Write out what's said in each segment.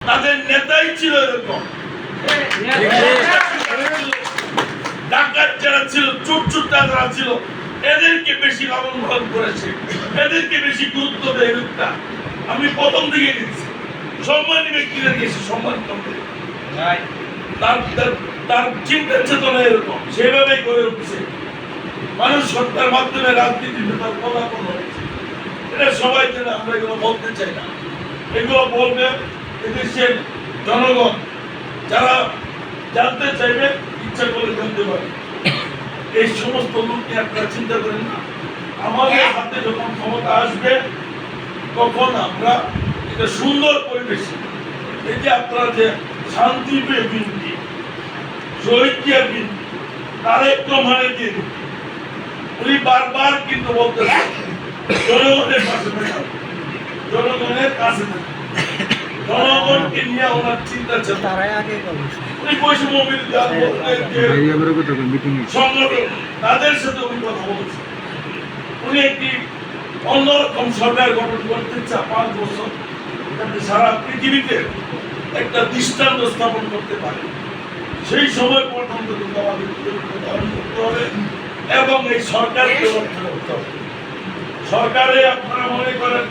তাদের নেতাই ছিল এরকম। ডাকাত যারা ছিল, চোরটা যারা ছিল, এদেরকে বেশি লালন পালন করেছে, এদেরকে বেশি গুরুত্ব দেয় লোকটা। আমি প্রথম দিকে গেছি, সম্মানী ব্যক্তিদের গেছি, সম্মান করতে। তার চিন্তা চেতনা এরকম, সেভাবেই গড়ে উঠছে। মানুষ সত্তার মাধ্যমে রাজনীতিতে তার পদার্পণ হয়েছে। এটা সবাই জানে, আমরা এগুলো বলতে চাই না। এগুলো বলবে এদেশের জনগণ, যারা জানতে চাইবে, ইচ্ছা করে জানতে পারবে। এই সমস্ত লোককে আপনারা চিন্তা করেন না। আমাদের হাতে যখন ক্ষমতা আসবে, তখন আমরা একটা সুন্দর পরিবেশে, এই যে আপনারা যে শান্তিপ্রিয় বিনতি, শহীদ জিয়ার বিনতি, তারেক রহমানের যে উনি বারবার কিন্তু বলতেছেন জনগণের পাশে থাকা, জনগণের কাছে থাকা, জনগণকে নিয়ে ওনার চিন্তা ছিল। উনি বৈষম্য বিরোধী সংগঠন, তাদের সাথে উনি কথা বলছেন। উনি একটি অন্যরকম সরকার গঠন করতে চান 5 বছর, যাতে সারা পৃথিবীতে একটা দৃষ্টান্ত স্থাপন করতে পারে। সেই সময় পর্যন্ত কিন্তু আমাদের ধারণ করতে হবে এবং এই সরকারকে রক্ষা করতে হবে। সরকারে আপনারা মনে করেন,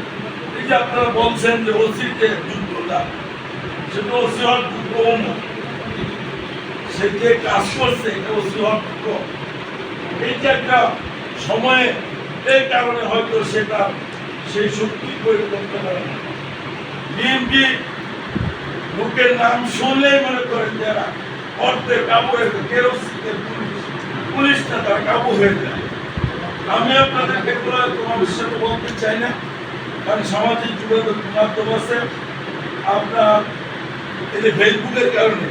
এই যে আপনারা বলছেন যে ওসির যে যোগ্যতা, সেটা ওসি হওয়ার যোগ্য না, সে যে কাজ করছে এটা ওসি হওয়ার যোগ্য। এই যে একটা সময়ে এই কারণে হয়তো সেটা সেই শক্তি প্রয়োগ করতে পারে না। বিএনপি লোকের নাম শুনলেই মনে করেন যারা অর্ধেক কাবু হয়ে যায়, কেরোসিনের পুলিশটা তার কাবু হয়ে যায়। আমি আপনাদেরকে তোমাদের সাথে বলতে চাই না, কারণ সামাজিক যোগাযোগ মাধ্যম আছে, আপনার এই যে ফেসবুকের কারণে